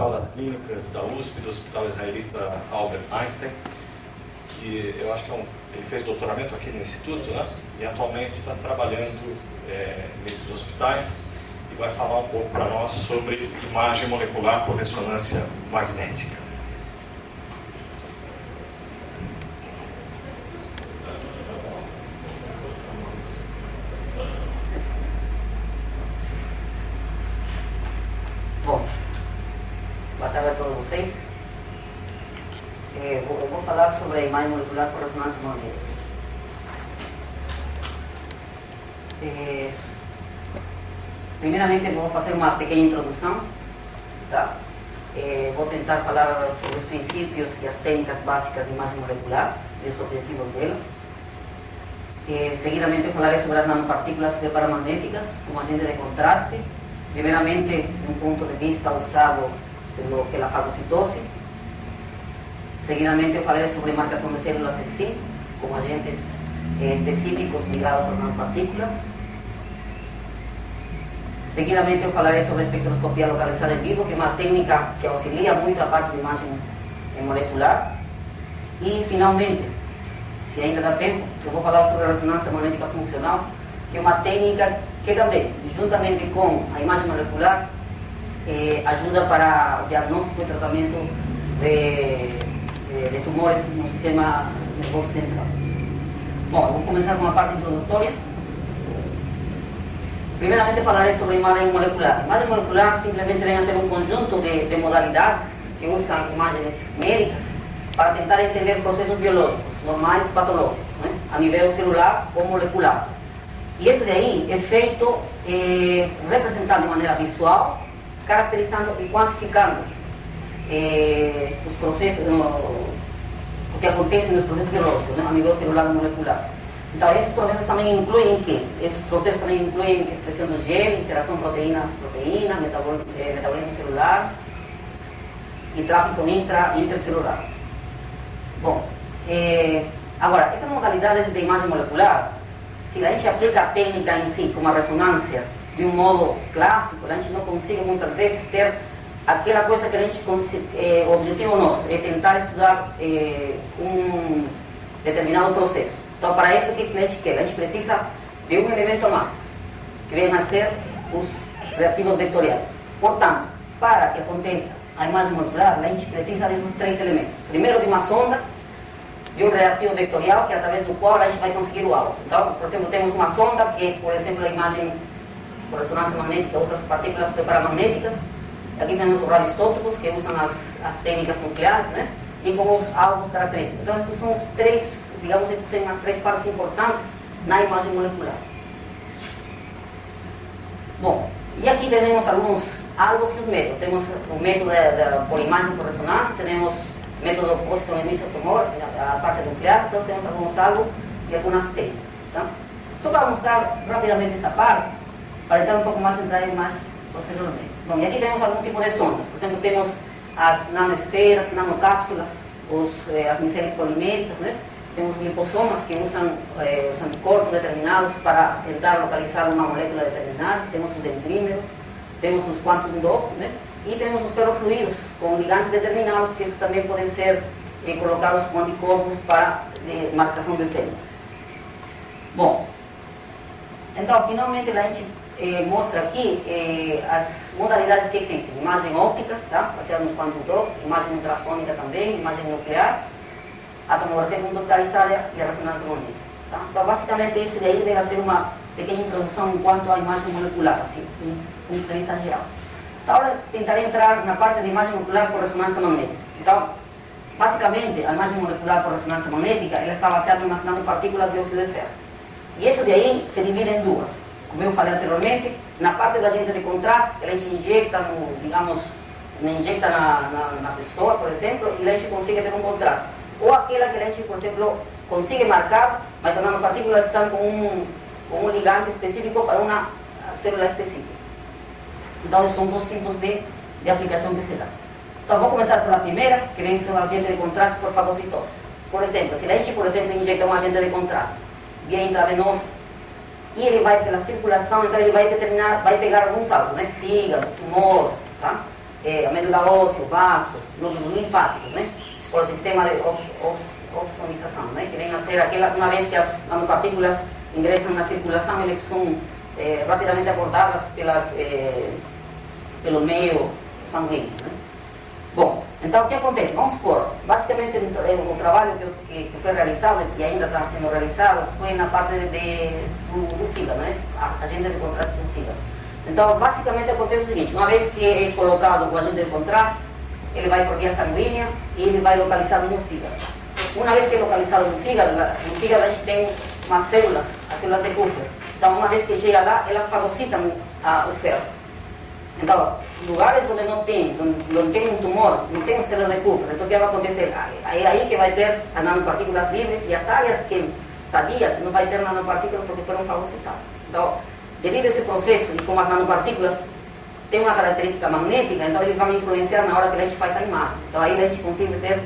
Hospital das Clínicas da USP, do Hospital Israelita Albert Einstein, que eu acho que ele fez doutoramento aqui no Instituto, né? E atualmente está trabalhando nesses hospitais e vai falar um pouco para nós sobre imagem molecular por ressonância magnética. Bom, boa tarde a todos vocês. Eu vou falar sobre a imagem molecular por ressonância magnética. Primeiramente, vou fazer uma pequena introdução, tá? Vou tentar falar sobre os princípios e as técnicas básicas de imagem molecular e os objetivos dela. Seguidamente, eu falarei sobre as nanopartículas paramagnéticas como agente de contraste. Primeiramente, de um ponto de vista usado pela fagocitose. Seguidamente, eu falarei sobre marcação de células em si, como agentes específicos ligados às nanopartículas. Seguidamente, eu falarei sobre a espectroscopia localizada em vivo, que é uma técnica que auxilia muito a parte de imagem molecular. E, finalmente, se ainda dá tempo, eu vou falar sobre a ressonância magnética funcional, que é uma técnica que também, juntamente com a imagem molecular, ajuda para o diagnóstico e tratamento de tumores no sistema nervoso central. Bom, eu vou começar com uma parte introdutória. Primeiramente, falarei sobre a imagem molecular. A imagem molecular simplesmente vem a ser um conjunto de modalidades que usam imagens médicas para tentar entender processos biológicos, normais, patológicos, né? A nível celular ou molecular. E isso daí é feito representado de maneira visual, caracterizando e quantificando os processos, o que acontece nos processos biológicos, né, a nível celular ou molecular. Então, esses processos também incluem o quê? Esses processos também incluem expressão do gene, interação proteína-proteína, metabolismo celular e tráfego intracelular. Bom, agora, essas modalidades de imagem molecular, se a gente aplica a técnica em si, como a ressonância, de um modo clássico, a gente não consegue muitas vezes ter aquela coisa que a gente o objetivo nosso é tentar estudar um determinado processo. Então, para isso, o que a gente quer? A gente precisa de um elemento a mais, que vem a ser os reativos vetoriais. Portanto, para que aconteça a imagem molecular, a gente precisa desses três elementos. Primeiro, de uma sonda, de um reativo vetorial, que é através do qual a gente vai conseguir o alvo. Então, por exemplo, temos uma sonda que, por exemplo, a imagem por ressonância magnética usa as partículas paramagnéticas. Aqui temos os radioisótopos, que usam as técnicas nucleares, né? E com os alvos característicos. Então, estes são os três, digamos, estes são as três partes importantes na imagem molecular. Bom, e aqui temos alguns alvos e os métodos. Temos o método por imagem por ressonância, temos o método positron-emissor-tumor, a parte nuclear, então temos alguns alvos e algumas técnicas. Tá? Só para mostrar rapidamente essa parte, para entrar um pouco mais em detalhe mais posteriormente. Bom, e aqui temos algum tipo de sondas. Por exemplo, temos as nanoesferas, nanocápsulas, as micelias poliméricas, né? Temos liposomas que usam os anticorpos determinados para tentar localizar uma molécula determinada. Temos os dendrímeros, temos os quantum dot, né? E temos os ferrofluidos com ligantes determinados, que esses também podem ser colocados com anticorpos para marcação de células. Bom, então, finalmente, a gente mostra aqui as modalidades que existem. Imagem óptica, tá? Baseada no quantum dot, imagem ultrassônica também, imagem nuclear, a tomografia computadorizada e a ressonância magnética. Tá? Então, basicamente, esse daí deve ser uma pequena introdução enquanto à imagem molecular, assim, com diferença geral. Então, agora tentarei entrar na parte de imagem molecular por ressonância magnética. Então, basicamente, a imagem molecular por ressonância magnética ela está baseada nas nanopartículas de óxido de ferro. E isso de aí se divide em duas. Como eu falei anteriormente, na parte do agente de contraste, a gente injecta, injecta na pessoa, por exemplo, e a gente consegue ter um contraste. Ou aquela que a gente, por exemplo, consegue marcar, mas as nanopartículas estão com um ligante específico para uma célula específica. Então, esses são dois tipos de aplicação que se dá. Então, vou começar pela primeira, que vem ser um agente de contraste por fagocitose. Por exemplo, se a gente, por exemplo, injeta um agente de contraste via intravenosa, e ele vai pela circulação, então ele vai pegar alguns alvos, né? Fígado, tumor, tá? a medula óssea, o vaso, nódulos linfáticos, né? Por o sistema de opsonização, né? Que vem a ser aquela, uma vez que as nanopartículas ingressam na circulação, eles são rapidamente abordadas pelo meio sanguíneo, né? Bom, então o que acontece? Vamos supor, basicamente o trabalho que foi realizado e ainda está sendo realizado foi na parte do fígado, né? A agente de contraste do fígado. Então, basicamente acontece o seguinte: uma vez que é colocado o agente de contraste, ele vai por via sanguínea e ele vai localizado no fígado. Uma vez que é localizado no fígado a gente tem umas células, as células de Kupffer. Então, uma vez que chega lá, elas fagocitam o ferro. Então, lugares onde não tem um tumor, não tem células de Kupffer, então o que vai acontecer? É aí que vai ter as nanopartículas livres, e as áreas que sadias não vai ter nanopartículas porque foram fagocitadas. Então, devido a esse processo, e como as nanopartículas têm uma característica magnética, então eles vão influenciar na hora que a gente faz a imagem. Então aí a gente consegue ter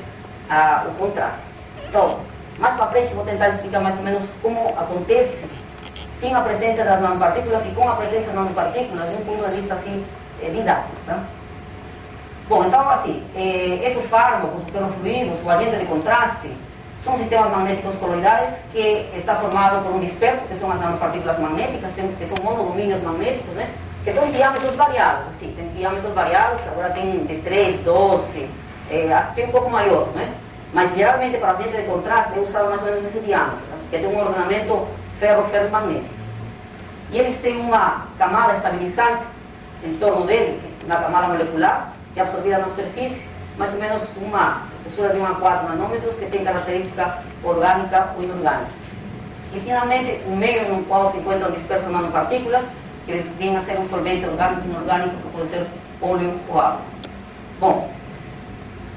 o contraste. Então, mais para frente vou tentar explicar mais ou menos como acontece sem a presença das nanopartículas e com a presença das nanopartículas de um ponto de vista assim, didático. Tá? Bom, então assim, esses fármacos, os ferrofluidos, o agente de contraste, são sistemas magnéticos coloidais que está formado por um disperso, que são as nanopartículas magnéticas, que são monodomínios magnéticos, né? Que tem diâmetros variados, assim, tem diâmetros variados, agora tem de 3, 12, até um pouco maior, né? Mas geralmente para a agente de contraste é usado mais ou menos esse diâmetro, tá? Que tem um ordenamento ferro-ferro magnético. E eles têm uma camada estabilizante em torno dele, na camada molecular, que é absorvida na superfície, mais ou menos uma espessura de 1 a 4 nanômetros, que tem característica orgânica ou inorgânica. E finalmente, o meio no qual se encontram dispersas nanopartículas, que eles vêm a ser um solvente orgânico e inorgânico, que pode ser óleo ou água. Bom,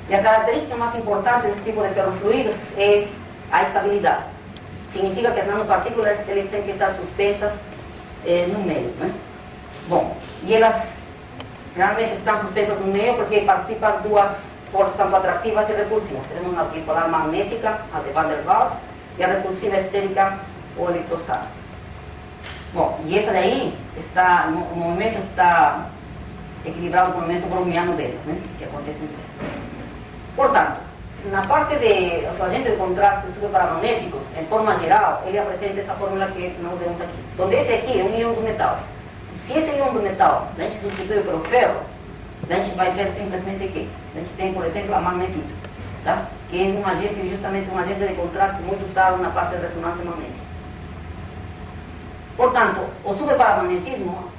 e a característica mais importante desse tipo de ferrofluidos é a estabilidade. Significa que as nanopartículas eles têm que estar suspensas no meio, né? Bom, e elas realmente estão suspensas no meio porque participam duas forças tanto atrativas e repulsivas. Temos a bipolar magnética, a de Van der Waals, e a repulsiva estérica ou eletrostática. Bom, e essa daí, o movimento está equilibrado com o movimento bromiano dela, né? Que acontece entre elas. Portanto, na parte dos agentes de contraste superparamagnéticos, em forma geral, ele apresenta essa fórmula que nós vemos aqui. Então, esse aqui é um íon do metal. Se esse íon do metal a gente substitui pelo ferro, a gente vai ter simplesmente aqui. A gente tem, por exemplo, a magnetita, tá? Que é um agente, justamente um agente de contraste muito usado na parte de ressonância magnética. Portanto, o superparamagnetismo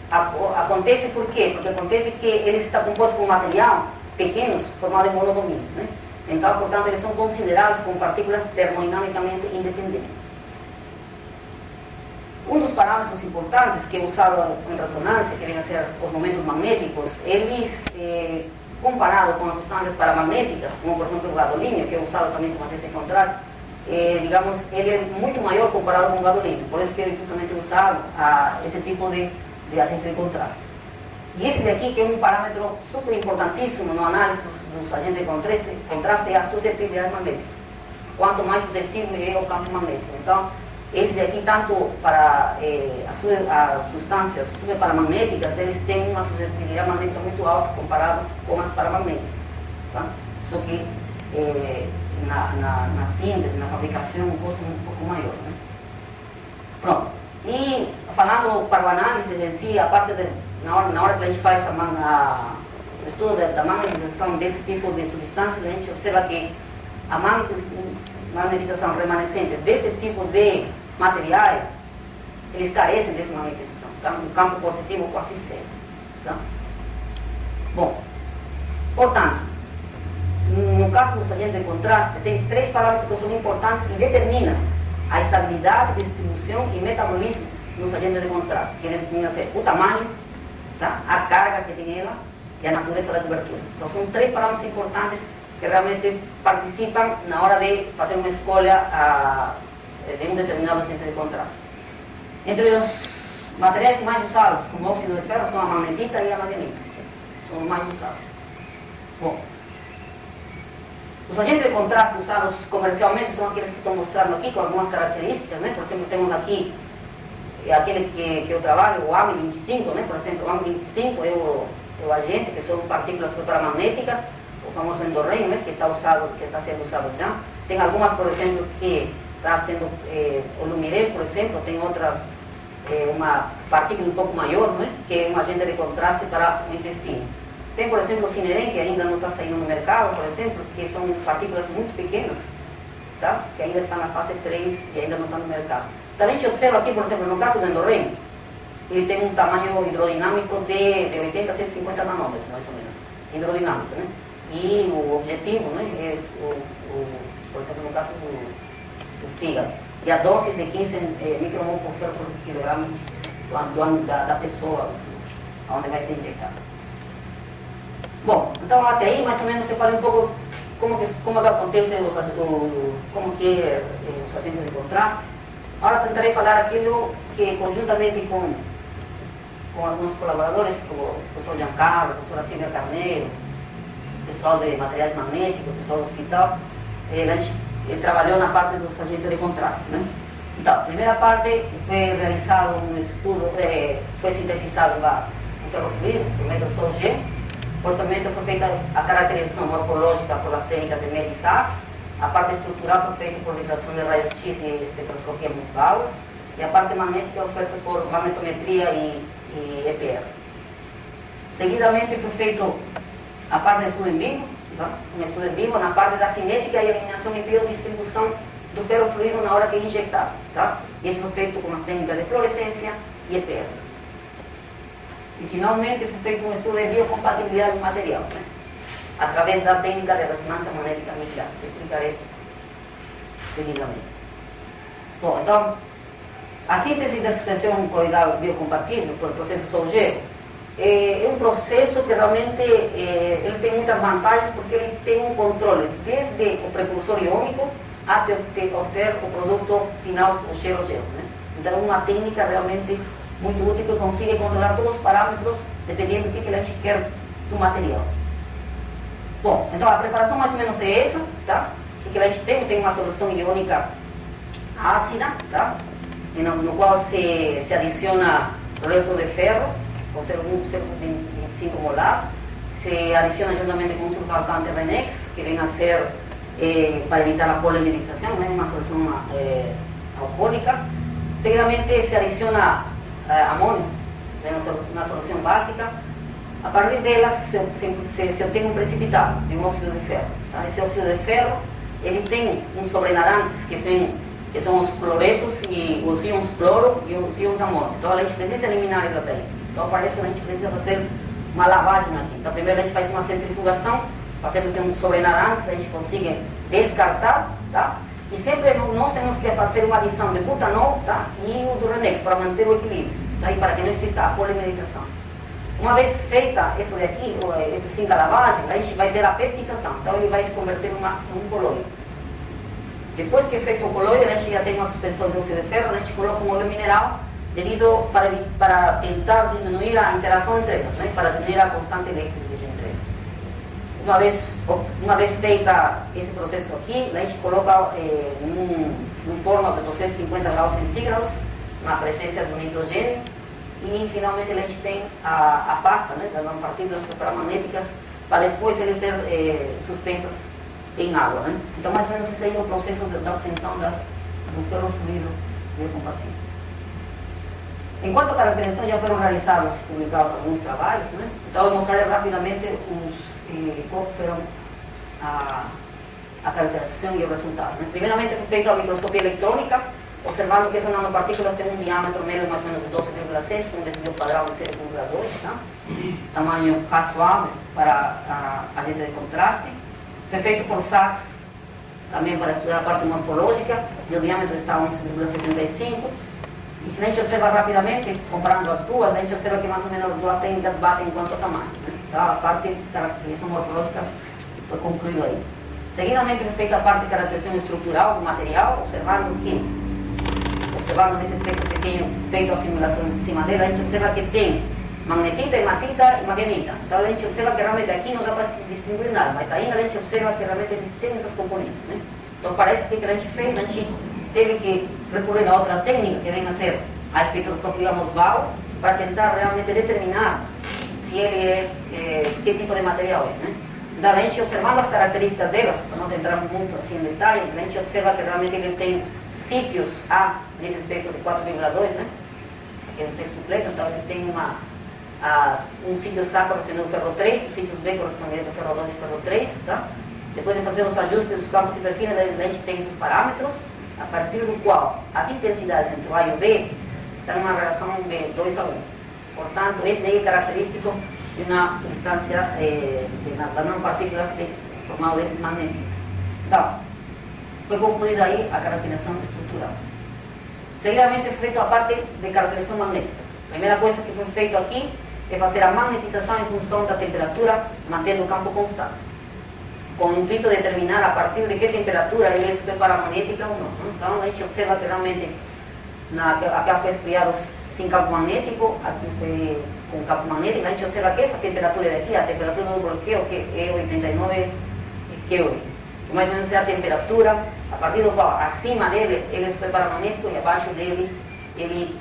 acontece por quê? Porque acontece que ele está composto por material pequenos formado em monodomínios, né? Então, portanto, eles são considerados como partículas termodinamicamente independentes. Um dos parâmetros importantes que é usado em ressonância, que vem a ser os momentos magnéticos, eles, comparado com as substâncias paramagnéticas, como por exemplo o gadolínio, que é usado também como agente de contraste, digamos, ele é muito maior comparado com o gadolínio. Por isso que ele justamente é usado esse tipo de agente de contraste. E esse daqui, que é um parâmetro super importantíssimo no análise dos agentes de contraste, é a suscetibilidade magnética. Quanto mais suscetível é o campo magnético. Então, esse daqui, tanto para as substâncias superparamagnéticas, eles têm uma suscetibilidade magnética muito alta comparado com as paramagnéticas. Tá? Só que na síntese, na fabricação, um custo um pouco maior. Né? Pronto. E falando para o análise em si, a parte na hora que a gente faz o estudo da magnetização desse tipo de substâncias, a gente observa que a magnetização remanescente desse tipo de materiais, eles carecem dessa magnetização. Tá? Um campo positivo quase zero. Tá? Bom, portanto, no caso dos agentes de contraste, tem 3 parâmetros que são importantes que determinam a estabilidade, distribuição e metabolismo nos agentes de contraste, que determinam o tamanho, tá? A carga que tem ela e a natureza da cobertura. Então, são 3 parâmetros importantes que realmente participam na hora de fazer uma escolha de um determinado agente de contraste. Entre os materiais mais usados, como o óxido de ferro, são a magnetita e a manganita. São os mais usados. Bom, os agentes de contraste usados comercialmente são aqueles que estão mostrando aqui, com algumas características, né? Por exemplo, temos aqui aquele que eu trabalho, o AM25, né? Por exemplo, o AM25 é o do agente, que são partículas supermagnéticas, o famoso endorreino, né, que está sendo usado já. Tem algumas, por exemplo, que está sendo, o lumirel, por exemplo, tem outras, uma partícula um pouco maior, né, que é um agente de contraste para o intestino. Tem, por exemplo, o cinerem, que ainda não está saindo no mercado, por exemplo, que são partículas muito pequenas, tá? Que ainda está na fase 3 e ainda não está no mercado. Então, a gente observa aqui, por exemplo, no caso do endorreino, ele tem um tamanho hidrodinâmico de 80 a 150 nanômetros, mais ou menos, hidrodinâmico, né? E o objetivo, né, é, por exemplo, no caso do fígado, e a dose de 15 micromol por ferro por quilograma da pessoa onde vai ser injetado. Bom, então até aí mais ou menos você fala um pouco como acontece como que é os agentes de contraste. Agora tentarei falar aquilo que conjuntamente com alguns colaboradores, como o professor Giancarlo, o professor Silvia Carneiro, o pessoal de materiais magnéticos, o pessoal do hospital, ele trabalhou na parte dos agentes de contraste, né? Então, a primeira parte foi realizado um estudo, foi sintetizado um ferrofluido, o método SOG. Posteriormente foi feita a caracterização morfológica por as técnicas de Mel e Sachs. A parte estrutural foi feita por difração de raios X e espectroscopia Musbauer. E a parte magnética foi feita por magnetometria e EPR. Seguidamente foi feito a parte de estudo em vivo, tá? Um estudo em vivo na parte da cinética e eliminação e biodistribuição do ferrofluido na hora que é injetado. Tá? Isso foi feito com as técnicas de fluorescência e EPR. E finalmente foi feito um estudo de biocompatibilidade do material, né? Através da técnica de ressonância magnética nuclear, que explicarei seguidamente. Bom, então, a síntese da suspensão coloidal biocompatível por processo SOG é um processo que realmente ele tem muitas vantagens, porque ele tem um controle desde o precursor iônico até obter o produto final, o gel-gel, né? Então, é uma técnica realmente muito útil que consiga controlar todos os parâmetros dependendo do que a gente quer do material. Bom, então a preparação mais ou menos é essa, tá? O que a gente tem uma solução iônica ácida, tá? No qual se adiciona cloreto de ferro, com 0,25 molar, se adiciona juntamente com um surfactante Renex, que vem a ser para evitar a polimerização, né? Uma solução alcoólica. Seguidamente se adiciona amônio, na solução básica. A partir dela se obtém um precipitado de um óxido de ferro. Tá? Esse óxido de ferro ele tem uns sobrenadantes que são os cloretos e os íons cloro e os íons amônio. Então a gente precisa eliminar ele daí. Então para isso a gente precisa fazer uma lavagem aqui. Então primeiro a gente faz uma centrifugação, fazendo que uns sobrenadantes a gente consiga descartar, tá? E sempre nós temos que fazer uma adição de butanol, tá? E o do Renex para manter o equilíbrio, tá? E para que não exista a polimerização. Uma vez feita isso daqui, essa cinta lavagem, a gente vai ter a peptização, então ele vai se converter em um coloide. Depois que é feito o coloide, a gente já tem uma suspensão de óxido de ferro, a gente coloca um óleo mineral para tentar diminuir a interação entre elas, né? Para diminuir a constante elétrica entre elas. Uma vez feita esse processo aqui, a gente coloca num forno de 250 graus centígrados, na presença do nitrogênio, e finalmente a gente tem a pasta, né, das partículas supermagnéticas, para depois eles ser suspensas em água, né? Então mais ou menos esse aí é o processo da obtenção do ferrofluido biocompatível. Enquanto a caracterização já foram realizados e publicados alguns trabalhos, né? Então eu vou mostrar rapidamente qual foram a caracterização e os resultados, né? Primeiramente foi feita a microscopia eletrônica, observando que essas nanopartículas têm um diâmetro médio mais ou menos de 12,6, com um desvio padrão de 0,2, tá? Tamanho razoável para agente de contraste. Foi feito por Sachs, também para estudar a parte morfológica, e o diâmetro está a 11,75. E se a gente observa rapidamente, comparando as duas, a gente observa que mais ou menos as duas técnicas batem quanto ao tamanho, né? Então a parte de caracterização morfológica foi concluída aí. Seguidamente foi feita a parte de caracterização estrutural do material, observando nesse aspecto pequeno, feito a simulação em cima dela, a gente observa que tem magnetita, hematita e magnetita. Então a gente observa que realmente aqui não dá para distinguir nada, mas ainda a gente observa que realmente eles têm essas componentes, né? Então para isso que a gente fez, a gente teve que recorrer a outra técnica, que vem a ser a espectroscopia Musbauer, para tentar realmente determinar se ele que tipo de material é, né? Então, a gente observando as características dela, para não entrar muito assim em detalhes, a gente observa que realmente ele tem sítios A nesse espectro de 4,2, né? Aqui é um sexto pleto, então ele tem um sítio A correspondente ao ferro 3, os sítios B correspondentes ao ferro 2 e ferro 3, tá? Depois de fazer os ajustes dos campos e perfis, a gente tem esses parâmetros, a partir do qual as intensidades entre o A e o B estão em uma relação de 2 a 1. Portanto, esse aí é característico de uma substância, das nanopartículas formada magnética. Então, foi concluída aí a caracterização estrutural. Seguidamente foi feita a parte de caracterização magnética. A primeira coisa que foi feito aqui é fazer a magnetização em função da temperatura, mantendo o campo constante, com o intuito de determinar a partir de que temperatura ele é superparamagnética ou não. Então, a gente observa que realmente aqui foi esfriado sem campo magnético, aqui foi com campo magnético. A gente observa que essa temperatura daqui, a temperatura do bloqueio, que é 89 Kelvin, que mais ou menos é a temperatura a partir do qual acima dele ele é superparamagnético e abaixo dele ele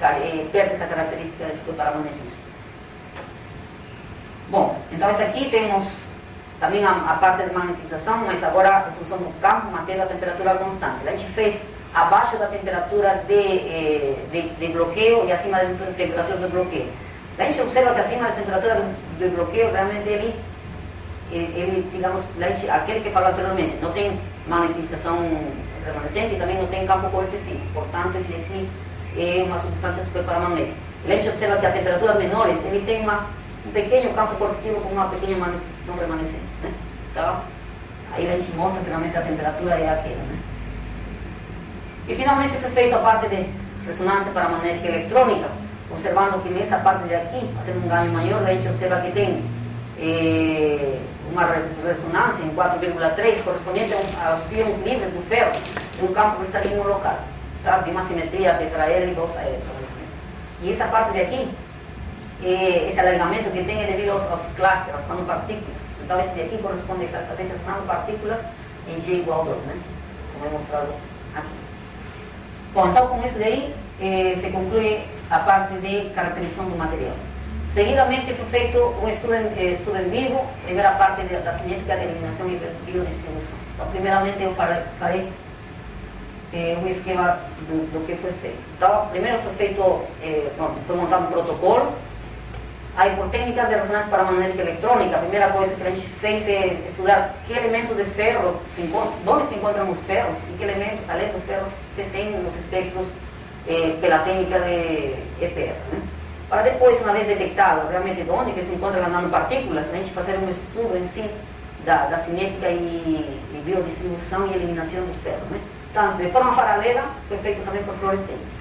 perde essa característica de superparamagnetismo. Bom, então esse aqui temos também a parte de magnetização, mas agora em função do campo, mantendo a temperatura constante. A gente fez abaixo da temperatura de bloqueio e acima da temperatura do bloqueio. A gente observa que acima da temperatura do bloqueio, realmente ele digamos, aquele que falou anteriormente, não tem magnetização remanescente e também não tem campo coercitivo. Portanto, esse aqui é uma substância superparamagnética. A gente observa que a temperaturas menores, ele tem um pequeno campo coercitivo com uma pequena magnetização remanescente, né? Então, aí a gente mostra que realmente a temperatura é aquela, né? E finalmente foi feita a parte de ressonância paramagnética eletrônica, observando que nessa parte de aqui, fazendo um ganho maior, a gente observa que tem uma ressonância em 4,3 correspondente aos íons livres do ferro em um campo cristalino local, tá? De uma simetria tetraédrica ou saédrica. E essa parte de aqui, esse alargamento que tem é devido aos clusters, às nanopartículas. Então esse de aqui corresponde exatamente às nanopartículas em G igual a 2, né? Como é mostrado aqui. Bom, então com isso daí se conclui a parte de caracterização do material. Seguidamente foi feito um estudo em vivo, primeira parte da cinética de eliminação e biodistribuição. Então, primeiramente eu farei um esquema do que foi feito. Então, primeiro foi feito, foi montado um protocolo. Aí, por técnicas de ressonância paramagnética eletrônica, a primeira coisa que a gente fez é estudar que elementos de ferro onde se encontram os ferros e que elementos, além dos ferros, se tem nos espectros pela técnica de EPR, né? Para depois, uma vez detectado realmente de onde que se encontram as nanopartículas, a gente fazer um estudo em si da cinética e biodistribuição e eliminação do ferro, né? Então, de forma paralela, foi feito também por fluorescência.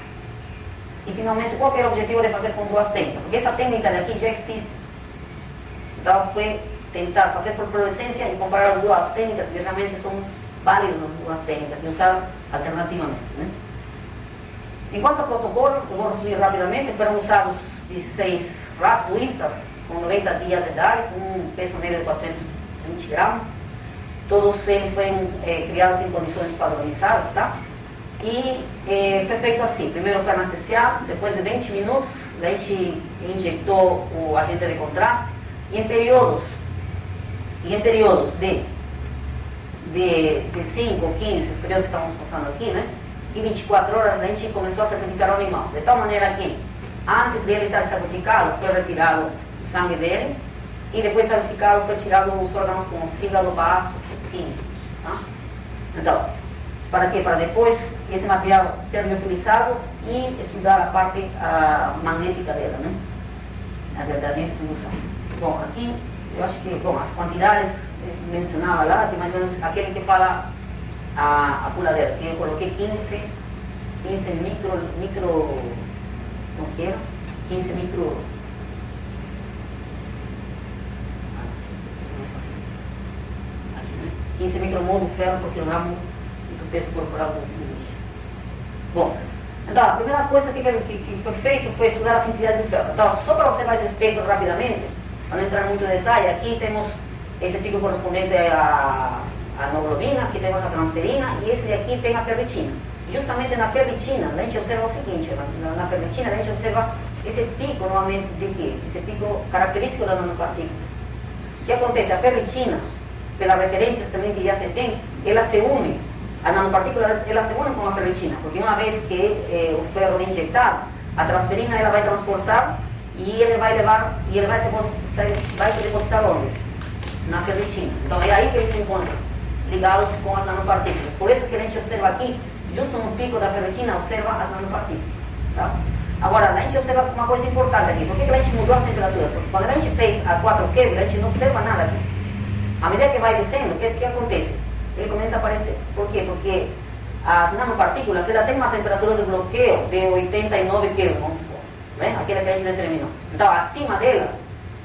E, finalmente, qual que era o objetivo de fazer com duas técnicas? Porque essa técnica daqui já existe. Então, foi tentar fazer por fluorescência e comparar as duas técnicas, que realmente são válidas as duas técnicas, e usar alternativamente, né? Enquanto ao protocolo, eu vou resumir rapidamente, foram usados 16 ratos Wilson, com 90 dias de idade, com um peso médio de 420 gramas. Todos eles foram criados em condições padronizadas, tá? E foi feito assim: primeiro foi anestesiado, depois de 20 minutos a gente injetou o agente de contraste, e em períodos de 5 ou 15, os períodos que estamos passando aqui, né? E 24 horas a gente começou a sacrificar o animal, de tal maneira que antes dele estar sacrificado foi retirado o sangue dele, e depois de sacrificado foi tirado os órgãos como fígado, baço, fim, tá? Então, para quê? Para depois esse material ser liofilizado e estudar a parte magnética dela, né? A verdadeira distribuição. Bom, aqui eu acho que, bom, as quantidades mencionava lá, tem mais ou menos aquele que fala a puladeira, que eu coloquei 15 micro, como que era? 15 micro, aqui, né? 15 micromol do ferro por quilograma do peso corporal do lixo. Bom, então a primeira coisa que foi feito foi estudar a simplicidade do ferro. Então, só para observar esse aspecto rapidamente, para não entrar muito em detalhe, aqui temos esse pico correspondente à hemoglobina, aqui temos a transferina, e esse aqui tem a ferritina. Justamente na ferritina, a gente observa o seguinte: na ferritina a gente observa esse pico normalmente de quê? Esse pico característico da nanopartícula. O que acontece? A ferritina, pelas referências também que já se tem, ela se une, a nanopartícula ela se une com a ferritina, porque uma vez que o ferro é injetado, a transferina ela vai transportar e ele vai levar, e ele vai se depositar onde? Na ferritina. Então é aí que eles se encontram, ligados com as nanopartículas. Por isso que a gente observa aqui, justo no pico da ferritina, observa as nanopartículas. Tá? Agora, a gente observa uma coisa importante aqui. Por que a gente mudou a temperatura? Porque quando a gente fez a 4 Kelvin, a gente não observa nada aqui. À medida que vai descendo, o que acontece? Ele começa a aparecer. Por quê? Porque as nanopartículas, ela tem uma temperatura de bloqueio de 89 Kelvin, vamos supor, né? Aquela que a gente determinou. Então, acima dela,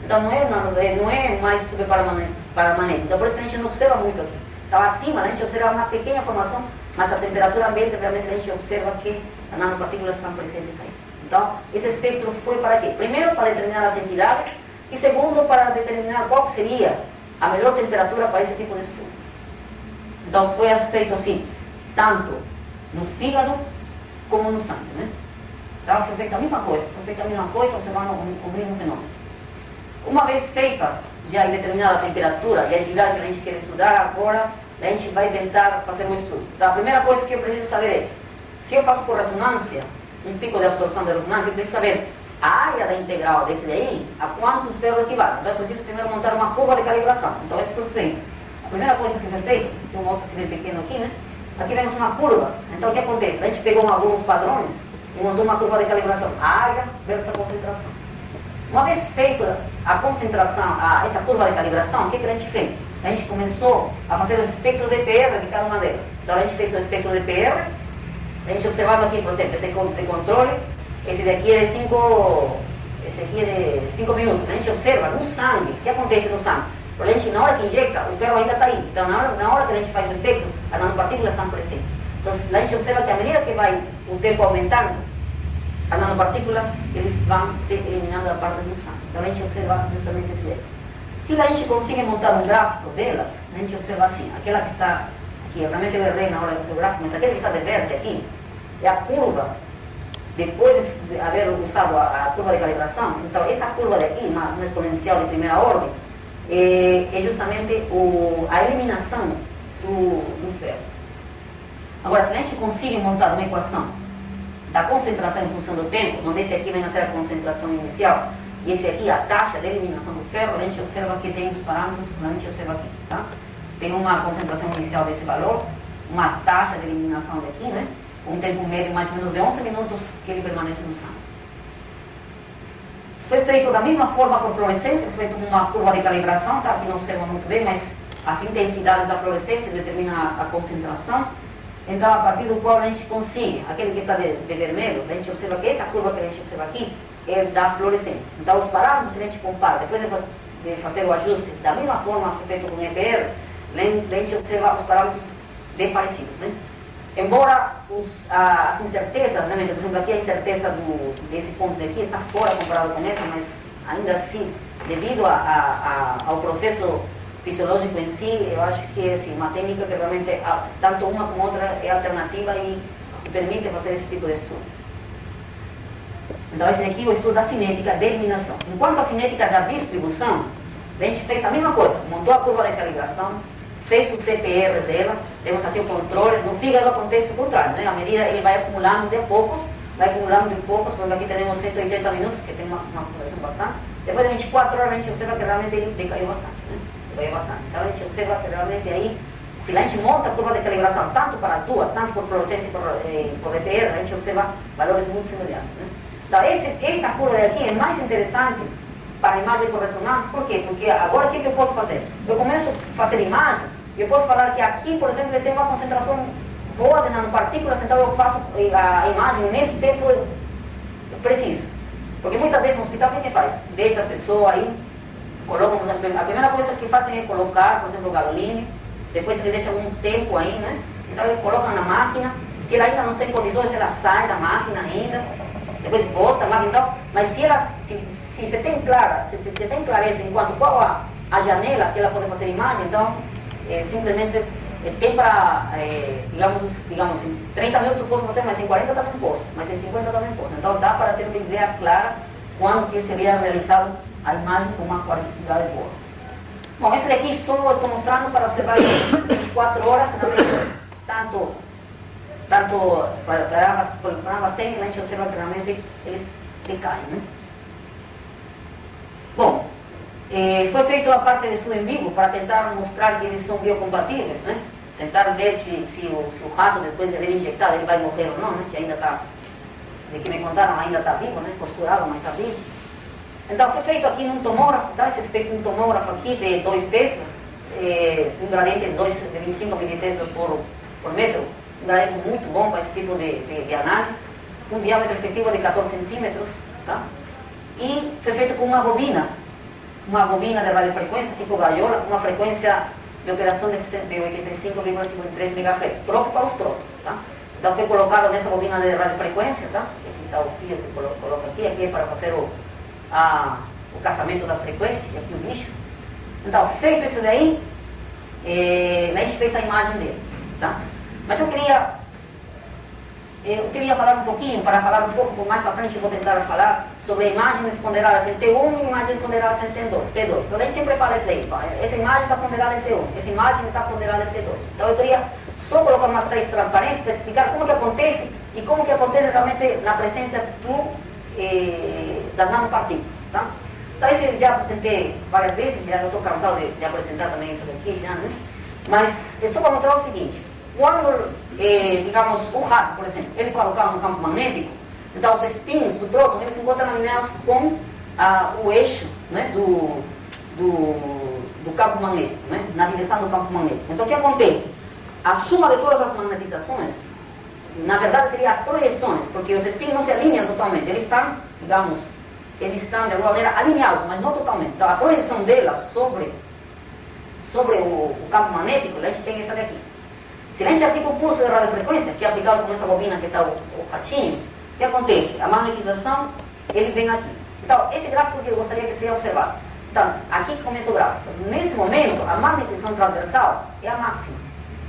então não é mais subparamagnético. Então, por isso que a gente não observa muito aqui. Então, acima, a gente observa uma pequena formação, mas a temperatura ambiente, realmente, a gente observa que as nanopartículas estão presentes aí. Então, esse espectro foi para quê? Primeiro, para determinar as entidades, e segundo, para determinar qual seria a melhor temperatura para esse tipo de estudo. Então, foi feito assim, tanto no fígado como no sangue, né? Então, foi feita a mesma coisa, observando o mesmo fenômeno. Uma vez feita, já determinada a temperatura e a entidade que a gente quer estudar agora, a gente vai tentar fazer um estudo. Então, a primeira coisa que eu preciso saber é, se eu faço por ressonância, um pico de absorção de ressonância, eu preciso saber a área da integral desse daí, a quanto ferro equivale. Então, eu preciso primeiro montar uma curva de calibração. Então, isso foi feito. A primeira coisa que foi feita, que eu mostro aqui bem pequeno aqui, né? Aqui vemos uma curva. Então, o que acontece? A gente pegou alguns padrões e montou uma curva de calibração. A área versus a concentração. Uma vez feita a concentração, essa curva de calibração, o que a gente fez? A gente começou a fazer os espectros de PR de cada uma delas. Então, a gente fez o espectro de PR, a gente observava aqui, por exemplo, esse de controle, esse daqui é de 5 minutos. A gente observa no sangue, o que acontece no sangue? Porque a gente, na hora que injecta, o ferro ainda está aí. Então, na hora que a gente faz o espectro, as nanopartículas estão presentes. Então, a gente observa que à medida que vai o tempo aumentando, as nanopartículas, eles vão se eliminando da parte do sangue. Então, a gente observa justamente esse daí. Se a gente consegue montar um gráfico delas, a gente observa assim, aquela que está aqui, realmente eu errei na hora de fazer o gráfico, mas aquele que está de verde aqui, é a curva, depois de haver usado a curva de calibração. Então, essa curva daqui, uma exponencial de primeira ordem, é justamente a eliminação do ferro. Agora, se a gente consegue montar uma equação da concentração em função do tempo, onde esse aqui vem a ser a concentração inicial, e esse aqui a taxa de eliminação do ferro, a gente observa que tem os parâmetros, a gente observa aqui, tá? Tem uma concentração inicial desse valor, uma taxa de eliminação daqui, né? Um tempo médio mais ou menos de 11 minutos que ele permanece no sangue. Foi feito da mesma forma por fluorescência, foi feito uma curva de calibração, tá? Aqui não observa muito bem, mas as intensidades da fluorescência determinam a concentração. Então, a partir do qual a gente consegue, aquele que está de vermelho, a gente observa que essa curva que a gente observa aqui é da fluorescência. Então, os parâmetros que a gente compara, depois de fazer o ajuste, da mesma forma feito com EPR, a gente observa os parâmetros bem parecidos, né? Embora as incertezas, né, por exemplo, aqui a incerteza desse ponto aqui está fora comparado com essa, mas ainda assim, devido ao processo fisiológico em si, eu acho que é assim, uma técnica que realmente, tanto uma como outra, é alternativa e permite fazer esse tipo de estudo. Então, esse aqui é o estudo da cinética de eliminação. Enquanto a cinética da distribuição, a gente fez a mesma coisa, montou a curva de calibração, fez os CPRs dela, temos aqui o controle. No fígado acontece o contrário, né? À medida ele vai acumulando de poucos, por exemplo, aqui temos 180 minutos, que tem uma população bastante. Depois de 24 horas a gente observa que realmente ele decaiu bastante, né? Decaiu bastante. Então a gente observa que realmente aí, se a gente monta a curva de calibração, tanto para as duas, tanto por fluorescência e por EPR, a gente observa valores muito semelhantes, né? Então essa curva aqui é mais interessante para a imagem por ressonância. Por quê? Porque agora o que eu posso fazer? Eu começo a fazer imagem, eu posso falar que aqui, por exemplo, tem uma concentração boa de nanopartículas, então eu faço a imagem nesse tempo preciso. Porque muitas vezes no hospital o que faz? Deixa a pessoa aí, coloca, por exemplo, a primeira coisa que fazem é colocar, por exemplo, gasoline, depois ele deixa um tempo aí, né? Então ele coloca na máquina, se ela ainda não tem condições, ela sai da máquina ainda, depois volta a máquina, então, mas se você tem clareza em quanto qual a janela que ela pode fazer imagem, então simplesmente tem para, digamos, em 30 minutos eu posso fazer, mas em 40 também posso, mas em 50 também posso. Então dá para ter uma ideia clara quando que seria realizado a imagem com uma qualidade boa. Bom, esse daqui só estou mostrando para observar 24 horas, tanto para ambas técnicas, a gente observa que realmente eles decaem, né? Bom, foi feita a parte de estudo em vivo para tentar mostrar que eles são biocompatíveis, né? Tentar ver se o rato, depois de ser injectado, ele vai morrer ou não, né? Que ainda está, de que me contaram, ainda está vivo, né? Costurado, mas está vivo. Então foi feito aqui num tomógrafo, tá? Esse feito num tomógrafo aqui de 2 testas, um gradiente de 25 militestas por metro, um gradiente muito bom para esse tipo de análise, um diâmetro efetivo de 14 centímetros, tá? E foi feito com uma bobina de radiofrequência, tipo gaiola, com uma frequência de operação de 85,53 MHz, próprio para os prótons, tá? Então foi colocado nessa bobina de radiofrequência, tá? Aqui está o fio que coloca aqui é para fazer o caçamento das frequências, e aqui o bicho. Então, feito isso daí, a gente fez a imagem dele, tá? Mas eu queria falar um pouquinho, para falar um pouco mais para frente, eu vou tentar falar sobre imagens ponderadas em T1 e imagens ponderadas em T2. Então a gente sempre fala isso aí, essa imagem está ponderada em T1, essa imagem está ponderada em T2. Então eu queria só colocar umas 3 transparências para explicar como que acontece e como que acontece realmente na presença das nanopartículas, tá? Então isso eu já apresentei várias vezes, já estou cansado de apresentar também isso daqui já, né? Mas é só para mostrar o seguinte, quando, digamos, o rato, por exemplo, ele colocado no campo magnético, então os espinhos do próton, eles se encontram alinhados com o eixo, né, do campo magnético, né, na direção do campo magnético. Então o que acontece? A soma de todas as magnetizações, na verdade seria as projeções, porque os espinhos não se alinham totalmente, eles estão, digamos, de alguma maneira alinhados, mas não totalmente. Então a projeção delas sobre o campo magnético, a gente tem essa daqui. Se a gente aplica o pulso de radiofrequência, que é aplicado com essa bobina que está o ratinho, o que acontece? A magnetização, ele vem aqui. Então, esse gráfico que eu gostaria que seja observado. Então, aqui que começa o gráfico. Nesse momento, a magnetização transversal é a máxima.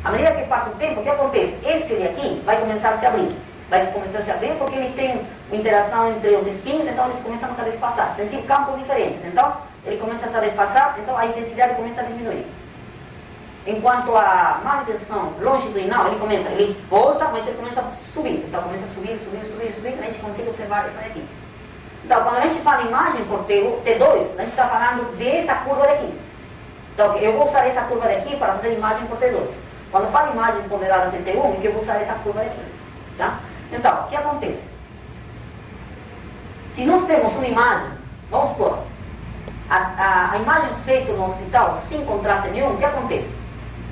À medida que passa o tempo, o que acontece? Esse aqui vai começar a se abrir. Vai começar a se abrir porque ele tem uma interação entre os espinhos, então eles começam a se desfaçar. Sentir campos diferentes. Então, ele começa a se desfaçar, então a intensidade começa a diminuir. Enquanto a magnetização longitudinal, ele volta, mas ele começa a subir. Então começa a subir, a gente consegue observar isso daqui. Então quando a gente fala imagem por T2, a gente está falando dessa curva daqui. Então eu vou usar essa curva daqui para fazer imagem por T2. Quando eu falo imagem ponderada em T1, eu vou usar essa curva daqui. Tá? Então, o que acontece? Se nós temos uma imagem, vamos supor, a imagem feita no hospital sem contraste nenhum, o que acontece?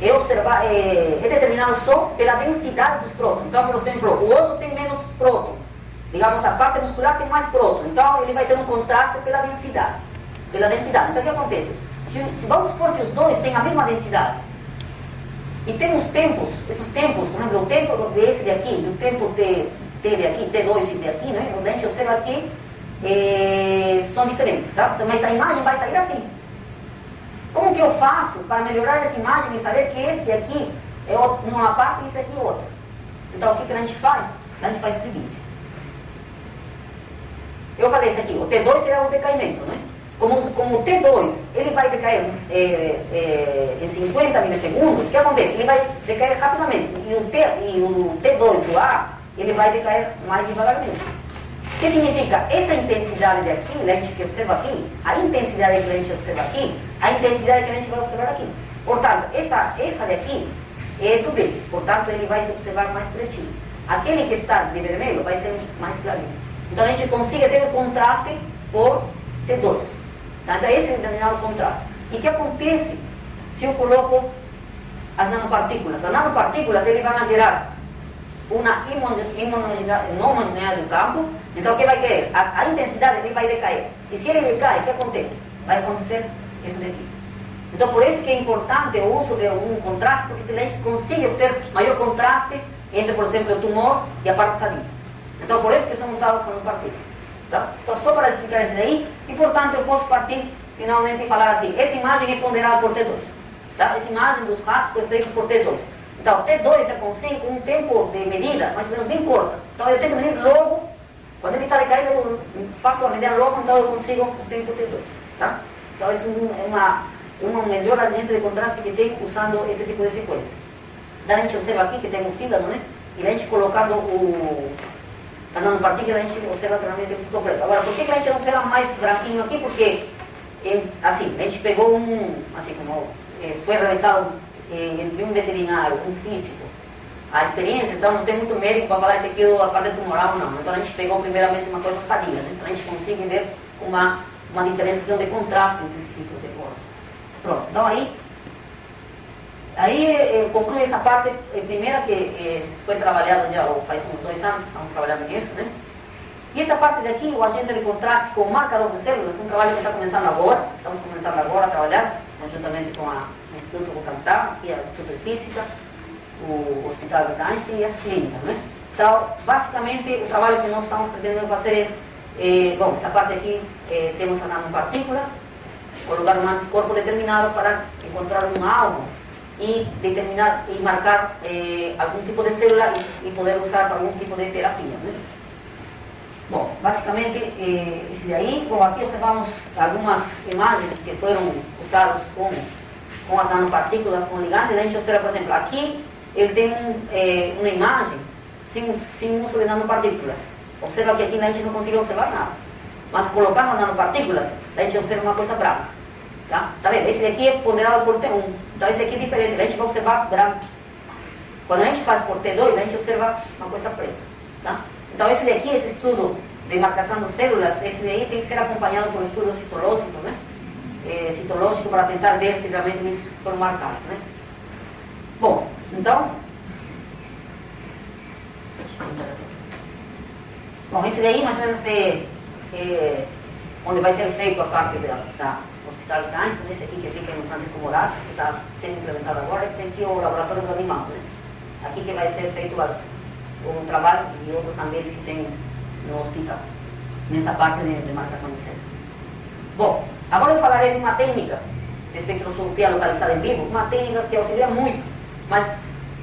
É determinado só pela densidade dos prótons. Então, por exemplo, o osso tem menos prótons. Digamos, a parte muscular tem mais prótons. Então, ele vai ter um contraste pela densidade. Então, o que acontece? Se vamos supor que os dois têm a mesma densidade, e tem os tempos, esses tempos, por exemplo, o tempo desse daqui, do tempo T de aqui, T2 e de aqui, né? A gente observa aqui, são diferentes, tá? Então, mas a imagem vai sair assim. Como que eu faço para melhorar essa imagem e saber que esse aqui é uma parte e esse aqui é outra? Então, o que a gente faz? A gente faz o seguinte. Eu falei isso aqui, o T2 será o decaimento, né? Como o T2, ele vai decair em 50 milissegundos, o que acontece? Ele vai decair rapidamente. E o T2 do A, ele vai decair mais devagarmente. O que significa? Essa intensidade daqui, a gente que observa aqui, a intensidade que a gente observa aqui, a intensidade que a gente vai observar aqui. Portanto, essa daqui é do B, portanto ele vai se observar mais pretinho. Aquele que está de vermelho vai ser mais clarinho. Então a gente consegue ter o contraste por T2. Tá? Então esse é o denominado contraste. E o que acontece se eu coloco as nanopartículas? As nanopartículas ele vão gerar uma homogeneidade do campo. Então o que vai cair? A intensidade ele vai decair. E se ele decai, o que acontece? Vai acontecer isso daqui. Então por isso que é importante o uso de um contraste, porque a gente consegue obter maior contraste entre, por exemplo, o tumor e a parte sadia. Então por isso que são usadas as nanopartículas. Tá? Então só para explicar isso daí, e portanto eu posso partir finalmente e falar assim, essa imagem é ponderada por T2. Tá? Essa imagem dos ratos foi feita por T2. Então, T2 eu consigo com um tempo de medida mais ou menos bem curto. Então, eu tenho que medir logo, quando ele está decaído, eu faço a medida logo, então eu consigo o tempo T2. Tá? Então, isso é uma melhor agente de contraste que tem usando esse tipo de sequência. Daí a gente observa aqui que tem um fígado, né? E a gente colocando a nanopartícula, a gente observa realmente muito completo. Agora, por que a gente não observa mais branquinho aqui? Porque, assim, a gente pegou assim como foi realizado entre um veterinário, um físico, a experiência, então não tem muito médico para falar isso aqui a parte tumoral, não. Então a gente pegou primeiramente uma coisa sadia, né? Então a gente consegue ver uma diferenciação de contraste entre esse tipo de cor. Pronto, então aí conclui essa parte primeira que foi trabalhada já faz uns 2 anos que estamos trabalhando nisso, né? E essa parte daqui, o agente de contraste com marcador de células, um trabalho que está começando agora, estamos começando agora a trabalhar, conjuntamente com o Instituto Butantan, que é o Instituto de Física, o Hospital de Einstein e as clínicas, né? Então, basicamente, o trabalho que nós estamos pretendendo fazer bom, essa parte aqui temos as nanopartículas, colocar um anticorpo determinado para encontrar um alvo e determinar e marcar algum tipo de célula e poder usar para algum tipo de terapia, né? Bom, basicamente, esse daí, bom, aqui observamos algumas imagens que foram usadas com as nanopartículas, com ligantes. A gente observa, por exemplo, aqui ele tem uma imagem sem uso de nanopartículas. Observa que aqui a gente não consegue observar nada. Mas colocando as nanopartículas, a gente observa uma coisa branca. Tá vendo? Esse daqui é ponderado por T1. Então esse aqui é diferente, a gente vai observar branco. Quando a gente faz por T2, a gente observa uma coisa preta. Tá? Então esse daqui, esse estudo de marcação de células, esse daí tem que ser acompanhado por estudos citológicos, né? Citológico para tentar ver se realmente eles foram marcados, né? Bom, então... Bom, esse daí mais ou menos onde vai ser feito a parte da Hospital de Einstein, esse aqui que fica no Francisco Morato, que está sendo implementado agora, esse aqui é o laboratório do animal, né? Aqui que vai ser feito o trabalho e outros ambientes que tem no hospital, nessa parte de marcação de células. Bom, agora eu falarei de uma técnica de espectroscopia localizada em vivo, uma técnica que auxilia muito, mas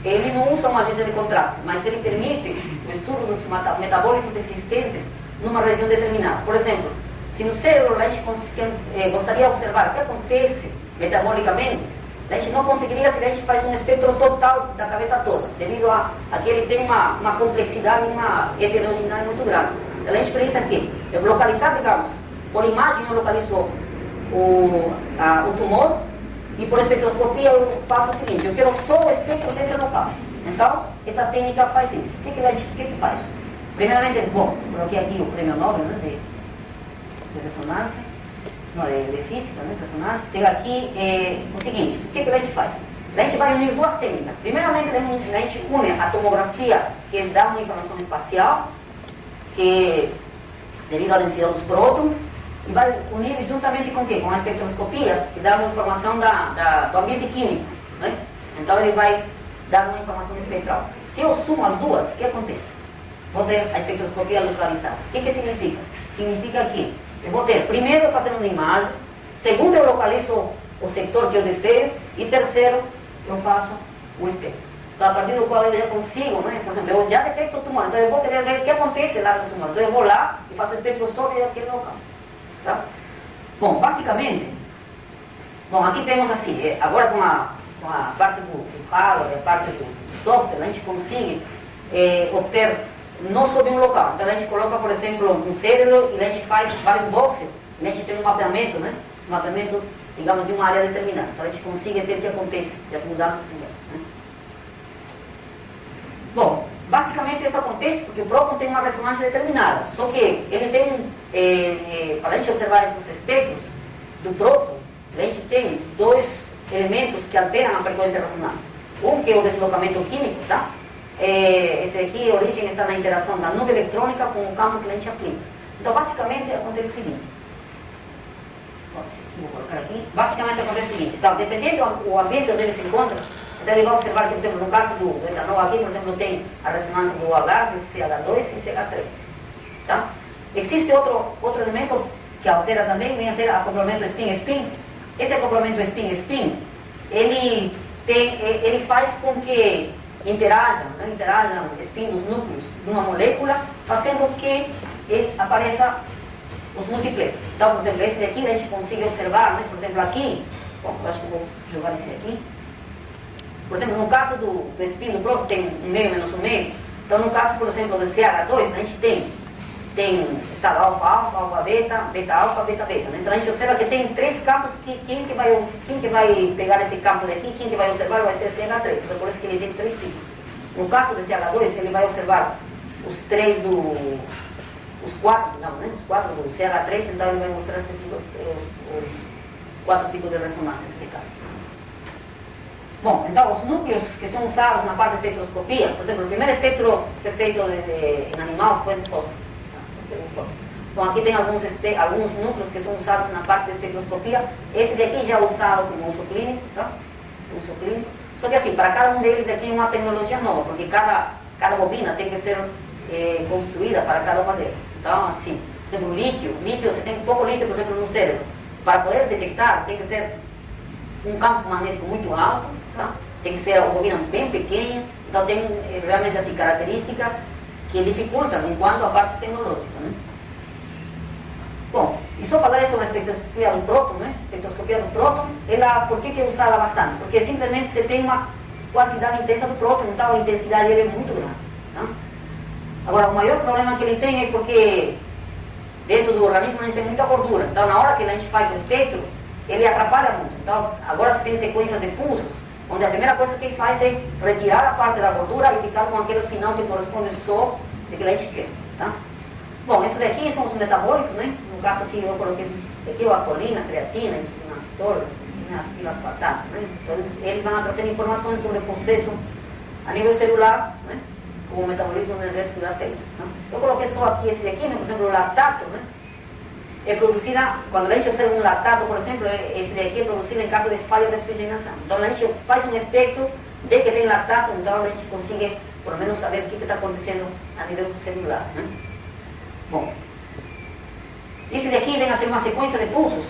ele não usa um agente de contraste, mas ele permite o estudo dos metabólitos existentes numa região determinada. Por exemplo, se no cérebro a gente gostaria de observar o que acontece metabolicamente, a gente não conseguiria se a gente faz um espectro total da cabeça toda, devido a que ele tem uma complexidade e uma heterogeneidade muito grande. Então a gente precisa aqui, eu localizar, digamos, por imagem eu localizo o tumor e por espectroscopia eu faço o seguinte, eu quero só o espectro desse local. Então, essa técnica faz isso. O que faz? Primeiramente, bom, coloquei aqui o prêmio Nobel, né, de ressonância, não, de física, né, ressonância. Tem aqui o seguinte, o que a gente faz? A gente vai unir duas técnicas. Primeiramente, a gente une a tomografia, que dá uma informação espacial, que devido à densidade dos prótons, e vai unir juntamente com o quê? Com a espectroscopia, que dá uma informação do ambiente químico, né? Então ele vai dar uma informação espectral. Se eu sumo as duas, o que acontece? Vou ter a espectroscopia localizada. O que significa? Significa que eu vou ter, primeiro, eu fazendo uma imagem, segundo, eu localizo o sector que eu desejo, e terceiro, eu faço o espectro. Então, a partir do qual eu já consigo, né? Por exemplo, eu já detecto o tumor, então eu vou querer ver o que acontece lá no tumor. Então eu vou lá e faço o espectro só daquele local. Tá? Bom, basicamente, aqui temos assim, agora com a parte do hardware, a parte do software, a gente consegue obter não só de um local. Então a gente coloca, por exemplo, um cérebro e a gente faz vários boxes, a gente tem um mapeamento, né? Um mapeamento, digamos, de uma área determinada. Então a gente consegue ter o que acontece, e as mudanças assim, né? Bom, basicamente isso acontece porque o próton tem uma ressonância determinada, só que ele tem, para a gente observar esses espectros do próton, a gente tem dois elementos que alteram a frequência da ressonância. Um que é o deslocamento químico, tá? Esse aqui, a origem está na interação da nuvem eletrônica com o campo que a gente aplica. Então, basicamente, acontece o seguinte. Vou colocar aqui. Basicamente, acontece o seguinte. Então, dependendo do ambiente onde ele se encontra, então ele vai observar que, por exemplo, no caso do etanol aqui, por exemplo, tem a ressonância do OH, CH2 e CH3. Tá? Existe outro elemento que altera também, vem a ser acoplamento spin-spin. Esse acoplamento spin-spin, ele ele faz com que interajam espinhos núcleos de uma molécula, fazendo que apareça os multiplexos. Então, por exemplo, esse daqui a gente consegue observar, né? Por exemplo, aqui, bom, eu acho que vou jogar esse daqui. Por exemplo, no caso do espinho do próton tem um meio menos um meio. Então, no caso, por exemplo, do CH2, a gente tem estado alfa, alfa, alfa, beta, beta, alfa, beta, beta. Né? Então, a gente observa que tem três campos, quem que vai pegar esse campo daqui, quem que vai observar vai ser CH3. Então, por isso que ele tem três picos. No caso do CH2, ele vai observar os quatro, não, né? Os quatro do CH3, então ele vai mostrar os quatro tipos de ressonância nesse caso. Bom, então os núcleos que são usados na parte de espectroscopia, por exemplo, o primeiro espectro que é feito em animal foi de fósforo. Então aqui tem alguns núcleos que são usados na parte de espectroscopia. Esse daqui já é usado como uso clínico, tá? Uso clínico. Só que assim, para cada um deles aqui é uma tecnologia nova, porque cada bobina tem que ser construída para cada uma delas. Então, assim, por exemplo, lítio, você tem pouco lítio, por exemplo, no cérebro. Para poder detectar, tem que ser um campo magnético muito alto, tá? Tem que ser uma bobina bem pequena, então tem realmente assim, características que dificultam enquanto a parte tecnológica, né? Bom, e só falar sobre a espectroscopia do próton, né? Espectroscopia do próton, por que é usada bastante? Porque simplesmente você tem uma quantidade intensa do próton, então a intensidade dele é muito grande, tá? Agora, o maior problema que ele tem é porque dentro do organismo a gente tem muita gordura. Então, na hora que a gente faz o espectro, ele atrapalha muito. Então, agora você tem sequências de pulsos, onde a primeira coisa que ele faz é retirar a parte da gordura e ficar com aquele sinal que corresponde só de que a gente quer, tá? Bom, esses aqui são os metabólicos, né? No caso aqui eu coloquei esse aqui, a colina, a creatina, isonacitor, e as batatas, né? Então, eles vão trazer informações sobre o processo a nível celular, né? O metabolismo energético das células. Né? Eu coloquei só aqui esse daqui, né? Por exemplo, o lactato, né? É produzida, quando a gente observa um lactato, por exemplo, esse daqui é produzido em caso de falha de oxigenação. Então a gente faz um espectro, vê que tem lactato, então a gente consegue, por menos, saber o que está acontecendo a nível celular. Né? Bom, esse daqui vem a ser uma sequência de pulsos,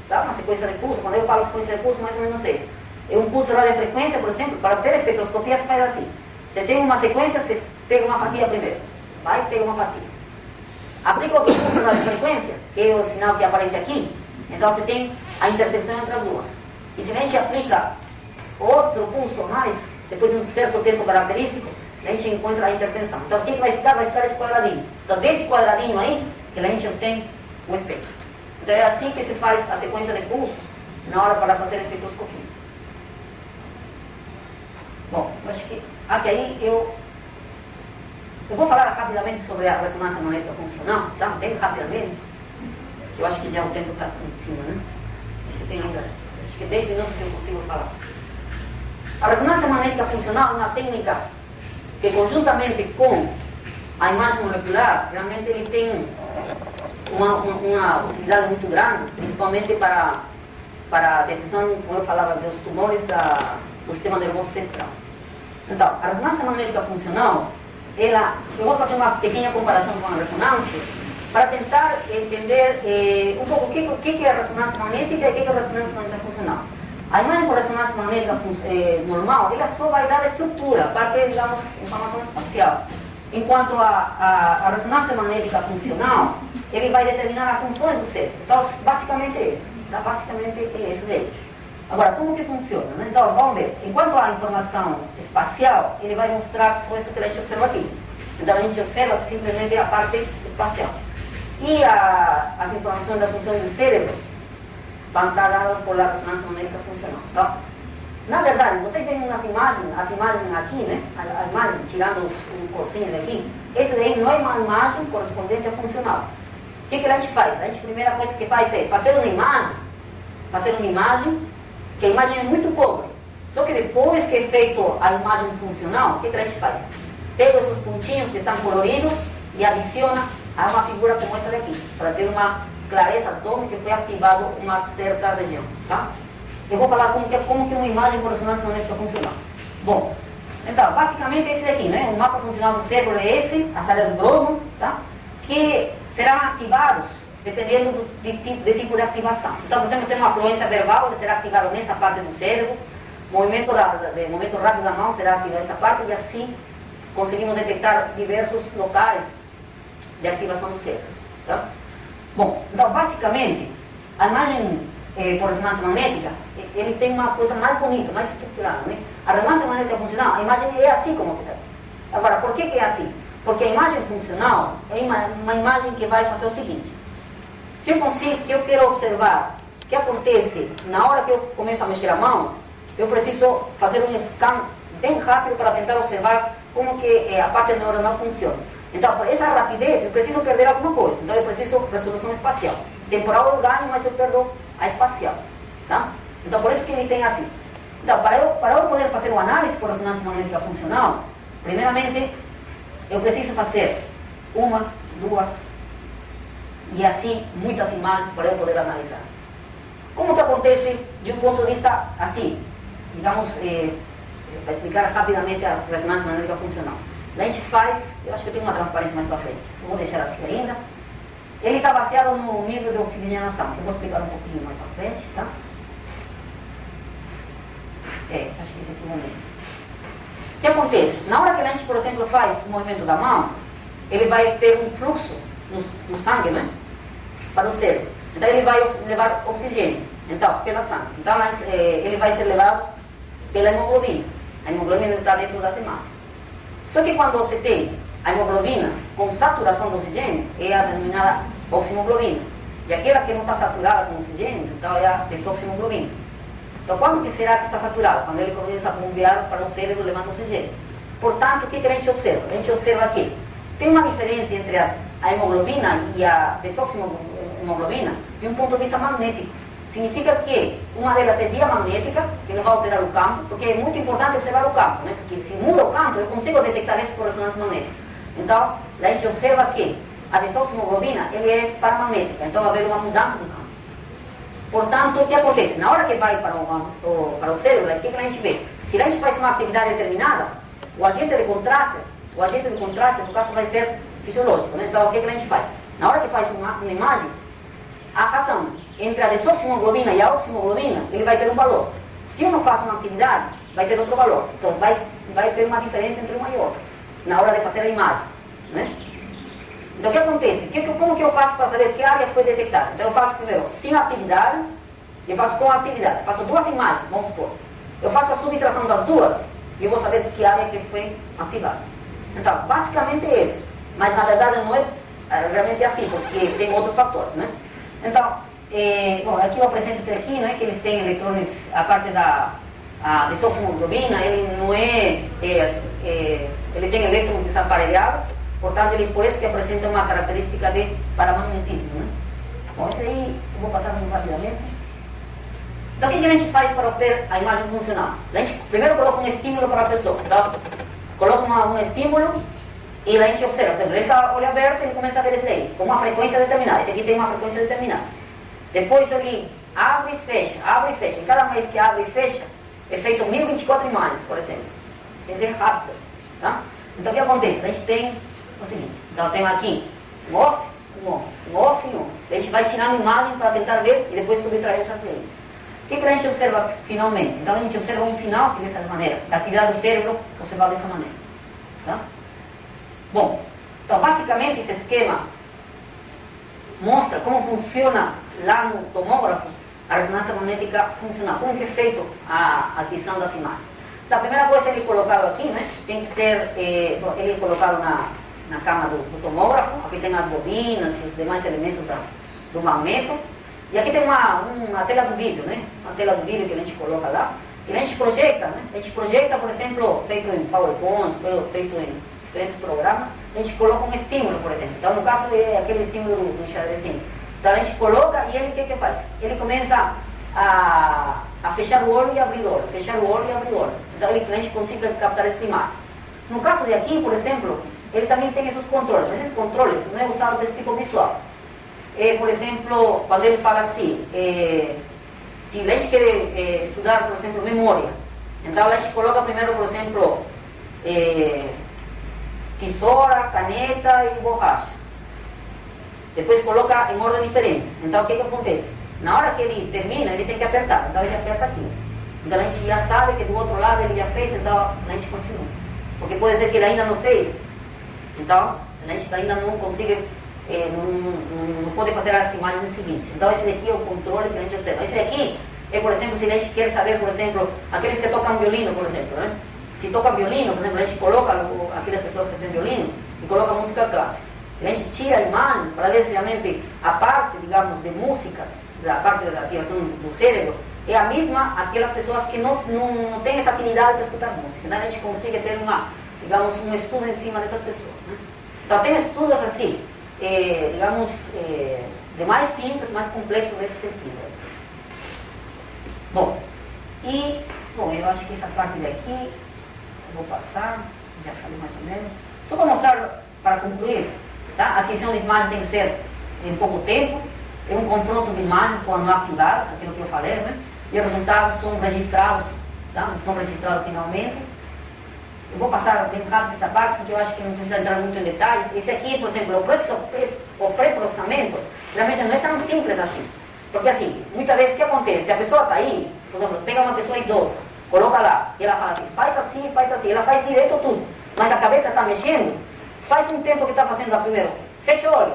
tá? Uma sequência de pulsos. Quando eu falo sequência de pulsos, mais ou menos isso. É um pulso de radiofrequência, por exemplo, para ter espectroscopia se faz assim. Você tem uma sequência, você pega uma fatia primeiro. Vai, pega uma fatia. Aplica outro pulso de radiofrequência, que é o sinal que aparece aqui. Então você tem a intersecção entre as duas. E se a gente aplica outro pulso mais, depois de um certo tempo característico, a gente encontra a interseção. Então o que vai ficar? Vai ficar esse quadradinho. Então desse quadradinho aí, que a gente obtém o espectro. Então é assim que se faz a sequência de pulsos na hora para fazer a espectroscopia. Bom, eu acho que aqui aí eu vou falar rapidamente sobre a ressonância magnética funcional, tá? Bem rapidamente, que eu acho que já o tempo está em cima, né? Acho que tem ainda, acho que 10 minutos eu consigo falar. A ressonância magnética funcional é uma técnica que, conjuntamente com a imagem molecular, realmente ele tem uma utilidade muito grande, principalmente para a detecção, como eu falava, dos tumores do sistema nervoso central. Então, a ressonância magnética funcional, eu vou fazer uma pequena comparação com a ressonância para tentar entender um pouco o que é a ressonância magnética e o que é a ressonância magnética funcional. A imagem com ressonância magnética normal, ela só vai dar a estrutura, a parte, digamos, informação espacial. Enquanto a ressonância magnética funcional, ele vai determinar as funções do cérebro. Então, basicamente é isso. Tá? Basicamente é isso daí. Agora, como que funciona? Né? Então, vamos ver. Enquanto a informação espacial, ele vai mostrar só isso que a gente observa aqui. Então, a gente observa simplesmente a parte espacial. E as informações das funções do cérebro vão ser dadas por a ressonância magnética funcional. Então, na verdade, vocês veem as imagens aqui, né? A imagem, tirando os corcinhos daqui, esse daí não é uma imagem correspondente à funcional. O que a gente faz? A gente, a primeira coisa que faz é fazer uma imagem, que a imagem é muito pobre. Só que depois que é feito a imagem funcional, o que a gente faz? Pega esses pontinhos que estão coloridos e adiciona a uma figura como essa daqui, para ter uma clareza do que foi ativado uma certa região. Tá? Eu vou falar como que uma imagem com ressonância magnética funcional. Bom, então, basicamente esse daqui, né? O mapa funcional do cérebro é esse, as áreas do Broca, tá? Que serão ativados dependendo do tipo de ativação. Então, por exemplo, tem uma fluência verbal, ele será ativado nessa parte do cérebro. movimento movimento rápido da mão será ativar essa parte e assim conseguimos detectar diversos locais de ativação do cérebro. Tá? Bom, então basicamente a imagem por ressonância magnética, ele tem uma coisa mais bonita, mais estruturada, né? A ressonância magnética funcional, a imagem é assim como está. Agora, por que é assim? Porque a imagem funcional é uma imagem que vai fazer o seguinte: se eu quero observar o que acontece na hora que eu começo a mexer a mão, eu preciso fazer um scan bem rápido para tentar observar como que a parte neuronal funciona. Então, por essa rapidez, eu preciso perder alguma coisa. Então, eu preciso resolução espacial. Temporal eu ganho, mas eu perdo a espacial. Tá? Então, por isso que ele tem assim. Então, para eu poder fazer uma análise por ressonância magnética funcional, primeiramente, eu preciso fazer uma, duas, e assim, muitas imagens para eu poder analisar. Como que acontece de um ponto de vista assim? Digamos, para explicar rapidamente a ressonância magnética funcional. A gente faz, eu acho que eu tenho uma transparência mais para frente, eu vou deixar assim ainda. Ele está baseado no nível de oxigenação, que eu vou explicar um pouquinho mais para frente, tá? Acho que esse é o momento. O que acontece? Na hora que a gente, por exemplo, faz o movimento da mão, ele vai ter um fluxo no sangue, né? Para o cérebro. Então ele vai levar oxigênio, então, pela sangue. Então ele vai ser levado pela hemoglobina. A hemoglobina está dentro das hemácias. Só que quando você tem a hemoglobina com saturação de oxigênio, é a denominada oximoglobina. E aquela que não está saturada com oxigênio, então é a desoximoglobina. Então, quando que será que está saturado? Quando ele começa a bombear para o cérebro levando oxigênio. Portanto, o que a gente observa? A gente observa que tem uma diferença entre a hemoglobina e a desoximoglobina de um ponto de vista magnético. Significa que uma delas é diamagnética, que não vai alterar o campo, porque é muito importante observar o campo, né? Porque se muda o campo, eu consigo detectar isso por ressonância magnética. Então, a gente observa que a desoximoglobina ele é paramagnética, então vai haver uma mudança do campo. Portanto, o que acontece? Na hora que vai para o cérebro, o que a gente vê? Se a gente faz uma atividade determinada, o agente de contraste, no caso, vai ser fisiológico, né? Então, o que a gente faz? Na hora que faz uma imagem, a razão entre a desoximoglobina e a oximoglobina, ele vai ter um valor. Se eu não faço uma atividade, vai ter outro valor. Então, vai ter uma diferença entre uma e outra, na hora de fazer a imagem, né? Então, o que acontece? Como que eu faço para saber que área foi detectada? Então, eu faço primeiro sem atividade e eu faço com atividade. Faço duas imagens, vamos supor. Eu faço a subtração das duas e eu vou saber que área que foi ativada. Então, basicamente é isso. Mas, na verdade, não é realmente assim, porque tem outros fatores, né? Então, bom, aqui eu apresento isso aqui, né? Que eles têm eletrões, a parte da desoximoglobina, ele não ele tem elétrons desaparelhados. Portanto, por isso que apresenta uma característica de paramagnetismo, né? Bom, isso aí eu vou passar rapidamente. Então, o que a gente faz para obter a imagem funcional? A gente primeiro coloca um estímulo para a pessoa, tá? Coloca um estímulo e a gente observa. Por exemplo, ele está olho aberto e ele começa a ver esse aí, com uma frequência determinada. Esse aqui tem uma frequência determinada. Depois ele abre e fecha, abre e fecha. E cada vez que abre e fecha, é feito 1024 imagens, por exemplo. Quer dizer, rápidas, tá? Então, o que acontece? A gente tem o seguinte, então tem aqui um off, um on, um off e um on. A gente vai tirando imagens para tentar ver e depois subtrair essas leis. O que a gente observa finalmente? Então a gente observa um sinal que dessa maneira, da atividade do cérebro observado dessa maneira. Tá? Bom, então basicamente esse esquema mostra como funciona lá no tomógrafo a ressonância magnética funcional, como que é feito a aquisição das imagens. Então, a primeira coisa ele é colocado aqui, né? Tem que ser, ele é colocado na cama do tomógrafo, aqui tem as bobinas e os demais elementos do magneto, e aqui tem uma tela do vídeo, né? Uma tela do vídeo que a gente coloca lá, e a gente projeta, né? A gente projeta, por exemplo, feito em PowerPoint, feito em diferentes programas, a gente coloca um estímulo, por exemplo. Então, no caso, é aquele estímulo do xadrezinho. Então, a gente coloca e ele o que faz? Ele começa a fechar o olho e abrir o olho, fechar o olho e abrir o olho. Então, a gente consegue captar essa imagem. No caso de aqui, por exemplo, ele também tem esses controles, mas esses controles não é usado desse tipo visual. Por exemplo, quando ele fala assim, se a gente quer estudar, por exemplo, memória, então a gente coloca primeiro, por exemplo, tesoura, caneta e borracha. Depois coloca em ordem diferentes. Então o que acontece? Na hora que ele termina, ele tem que apertar. Então ele aperta aqui. Então a gente já sabe que do outro lado ele já fez, então a gente continua. Porque pode ser que ele ainda não fez, então a gente ainda não consegue, não pode fazer as imagens seguintes. Então esse daqui é o controle que a gente observa. Esse daqui é, por exemplo, se a gente quer saber, por exemplo, aqueles que tocam violino, por exemplo, né? Se toca violino, por exemplo, a gente coloca aquelas pessoas que têm violino e coloca música clássica. A gente tira imagens para ver se realmente a parte, digamos, de música, a parte da ativação do cérebro, é a mesma aquelas pessoas que não têm essa afinidade para escutar música. Então a gente consegue ter digamos, um estudo em cima dessas pessoas. Né? Então tem estudos assim, digamos, de mais simples, mais complexos nesse sentido. Bom, eu acho que essa parte daqui, eu vou passar, já falei mais ou menos. Só para mostrar, para concluir, tá? A aquisição de imagem tem que ser em pouco tempo, é um confronto de imagens quando ativadas, aquilo que eu falei, né? E os resultados são registrados, tá? São registrados finalmente. Eu vou passar bem rápido essa parte, porque eu acho que não precisa entrar muito em detalhes. Esse aqui, por exemplo, o pré-processamento, realmente não é tão simples assim. Porque assim, muitas vezes o que acontece? Se a pessoa está aí, por exemplo, pega uma pessoa idosa, coloca lá, e ela fala assim, faz assim, ela faz direito tudo, mas a cabeça está mexendo, faz um tempo que está fazendo a primeira, fecha o olho,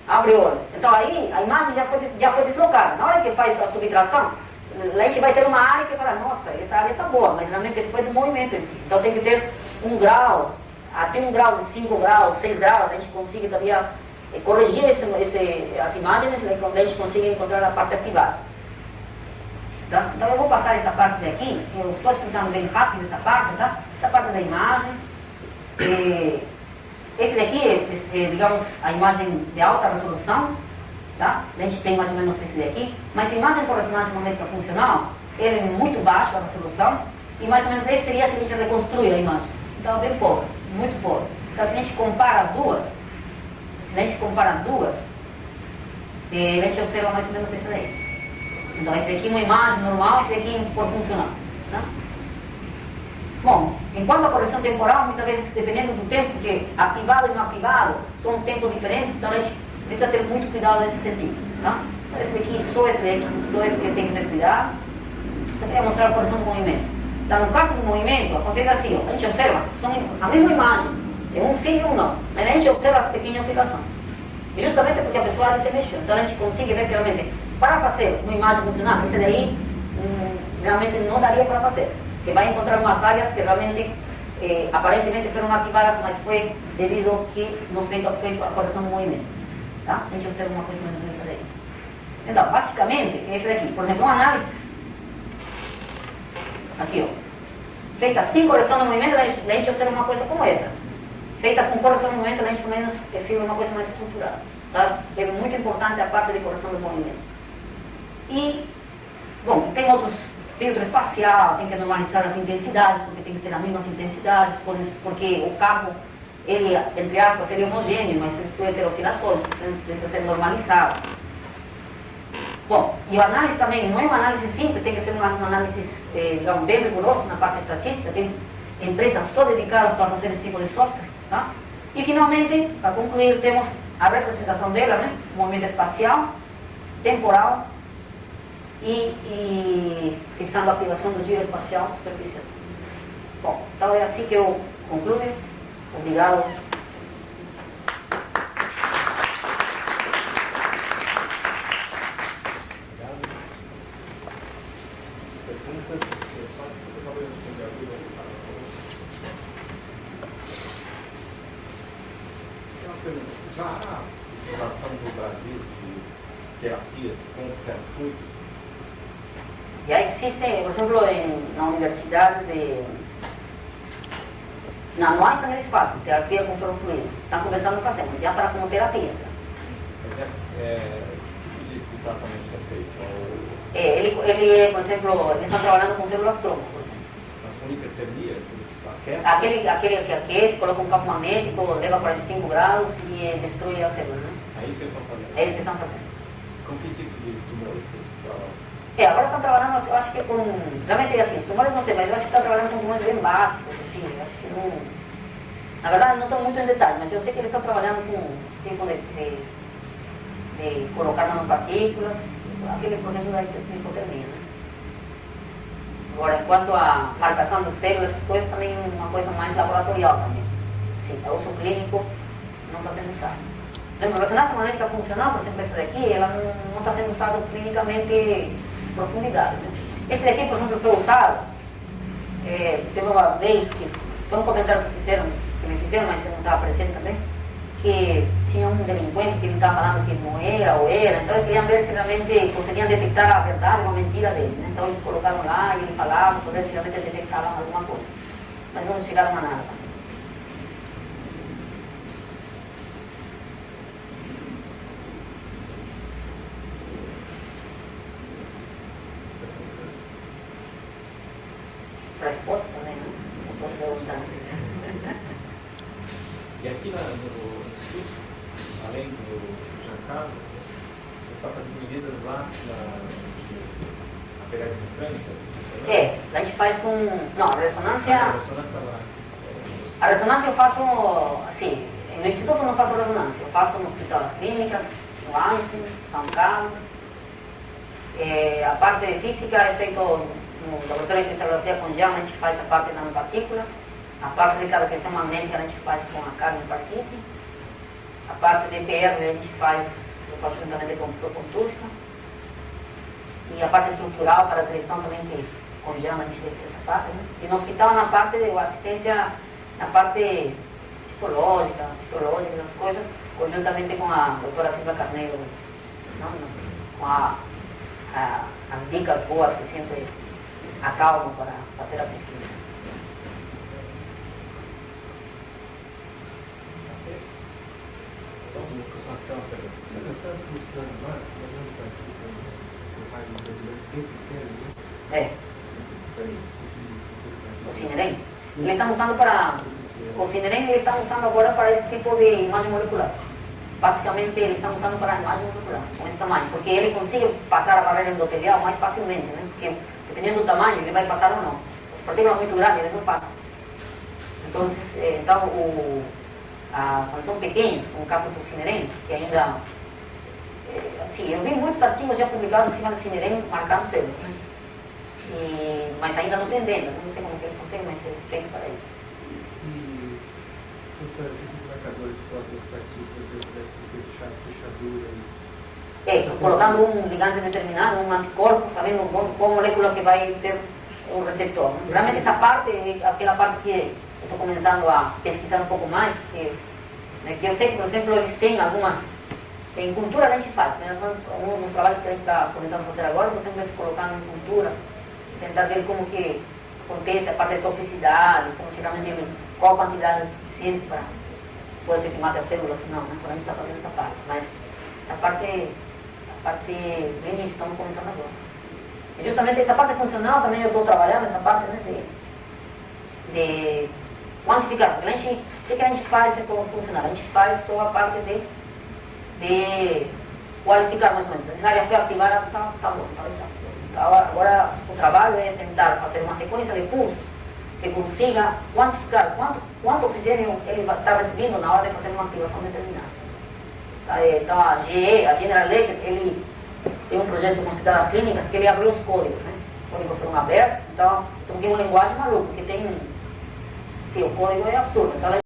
abre o olho. Então aí a imagem já foi deslocada. Na hora que faz a subtração, a gente vai ter uma área que fala, nossa, essa área está boa, mas realmente foi do movimento em si. Então tem que ter um grau, até um grau de 5 graus, 6 graus, a gente consegue todavía corrigir as imagens, quando a gente consegue encontrar a parte ativada. Tá? Então eu vou passar essa parte daqui, eu estou explicando bem rápido essa parte, tá? Essa parte da imagem. Esse daqui é, digamos, a imagem de alta resolução, tá? A gente tem mais ou menos esse daqui, mas a imagem por ressonância magnética funcional, ele é muito baixo a resolução, e mais ou menos esse seria se a gente reconstrui a imagem. Então é bem pobre, muito pobre. Então se a gente compara as duas, a gente observa mais ou menos esse daí. Então esse aqui é uma imagem normal, esse aqui é por funcional. Tá? Bom, enquanto a correção temporal, muitas vezes, dependendo do tempo, porque ativado e não ativado são um tempo diferente, então a gente precisa ter muito cuidado nesse sentido. Tá? Então esse daqui, só esse que tem que ter cuidado. Só queria mostrar a correção do movimento. Então no caso do movimento, acontece assim, ó, a gente observa, são a mesma imagem, é um sim e um não, mas a gente observa a pequena oscilação. E justamente porque a pessoa se mexeu, então a gente consegue ver que realmente, para fazer uma imagem funcional, esse daí realmente não daria para fazer. Que vai encontrar umas áreas que realmente, aparentemente foram ativadas, mas foi devido que não fez a correção do movimento. Tá? A gente observa uma coisa menos nessa daí. Então, basicamente, esse daqui, por exemplo, uma análise, aqui ó, feita sem correção do movimento, a gente observa uma coisa como essa. Feita com correção do movimento, a gente pelo menos observa uma coisa mais estruturada. Tá? É muito importante a parte de correção do movimento. E, bom, tem outros filtro espacial, tem que normalizar as intensidades, porque tem que ser as mesmas intensidades, porque o carro, ele, entre aspas, ele é homogêneo, mas ele pode ter oscilações, precisa ser normalizado. Bom, e a análise também não é uma análise simples, tem que ser uma análise, digamos, bem rigorosa na parte estatística, tem empresas só dedicadas para fazer esse tipo de software. Tá? E, finalmente, para concluir, temos a representação dela, né? Movimento espacial, temporal, e fixando a ativação do giro espacial superficial. Bom, então é assim que eu concluo. Obrigado. Já há utilização do Brasil de terapia com fluido? Já existe, por exemplo, na universidade no Einstein eles fazem terapia com fluido. Estão começando a fazer, mas já para como terapia. Mas que tipo de tratamento é feito? Ele, por exemplo, ele está trabalhando com células tronco, por exemplo. Mas com hipertermia? Aquele que aquece, coloca um campo magnético, leva a 45 graus e destrui a célula. Né? É isso que eles estão fazendo? É isso que estão fazendo. Com que tipo de tumores que eles trabalham? Agora estão trabalhando, eu acho que com, realmente é assim, tumores não sei, mas eu acho que estão trabalhando com tumores bem básicos, assim, eu acho que não, na verdade não estou muito em detalhe, mas eu sei que eles estão trabalhando com esse tipo de colocar nanopartículas, aquele processo da hipotermia, né? Agora, enquanto a marcação de células, essas coisas também é uma coisa mais laboratorial também. Sim, para uso clínico não está sendo usado. Por exemplo, a ressonância magnética funcional, por exemplo, essa daqui, ela não está sendo usada clinicamente em profundidade. Né? Este daqui, por exemplo, foi usado, teve uma vez que, foi um comentário que me fizeram, mas eu não estava presente também, que tinha um delinquente que ele estava falando que não era ou era, então eles queriam ver se realmente conseguiam detectar a verdade ou a mentira dele. Né? Então eles colocaram lá e ele falava, para ver se realmente detectaram alguma coisa. Mas não chegaram a nada. Resposta também, né? Resposta perguntar. E aqui no Instituto, além do Giancarlo, você está fazendo medidas lá na pegagem mecânica? A gente faz com... Não, a ressonância... A ressonância lá. A ressonância eu faço, assim, no Instituto eu não faço ressonância, eu faço no Hospital das Clínicas, no Einstein, São Carlos. A parte de física é feito no laboratório de cristalografia com gel, a gente faz a parte das nanopartículas. A parte de calefacção magnética a gente faz com a carne partite. A parte de EPR a gente faz, eu faço juntamente com o Dr. Turca. E a parte estrutural, caracterização também que com gel a gente faz essa parte. Né? E no hospital na parte de assistência, na parte histológica, citológica, as coisas, conjuntamente com a doutora Silvia Carneiro, com as dicas boas que sempre acalmam para fazer a pesquisa. O Cinerem. Ele está usando para... O Cinerem ele está usando agora para esse tipo de imagem molecular. Basicamente ele está usando para a imagem molecular, com esse tamanho, porque ele consegue passar a barreira endotelial mais facilmente, né? Porque dependendo do tamanho ele vai passar ou não. As partículas muito grandes ele não passa. Então, quando são pequenos, como o caso do Cinerem, que ainda... Assim, eu vi muitos artigos já publicados em cima do Cinerem marcando células, né? Mas ainda não tem venda, não sei como que ele consegue, mas é feito para isso. E, professor, esses marcadores de próprias partículas, fechadura... colocando um ligante determinado, um anticorpo, sabendo qual molécula que vai ser o receptor. Né? Realmente essa parte é aquela parte que eu estou começando a pesquisar um pouco mais, que eu sei que, por exemplo, eles têm algumas... Em cultura a gente faz, né? Um dos trabalhos que a gente está começando a fazer agora, por exemplo, é colocando em cultura, tentar ver como que acontece a parte de toxicidade, como se realmente qual quantidade é suficiente para poder ser que mate as células, não, né? Então a gente está fazendo essa parte, mas essa parte do início, estamos começando agora. E justamente essa parte funcional também eu estou trabalhando, essa parte, né, de quantificar, porque o que a gente faz é como funcional? A gente faz só a parte de qualificar mais ou menos. Essa área foi ativada, tá bom, tá exato. Agora o trabalho é tentar fazer uma sequência de pontos que consiga quantificar quanto oxigênio ele está recebendo na hora de fazer uma ativação determinada. Então a GE, a General Electric, ele tem um projeto com o Hospital das Clínicas que ele abriu os códigos, né? Os códigos foram abertos, então isso aqui é uma linguagem maluca, porque tem... Sim, o código é absurdo. Então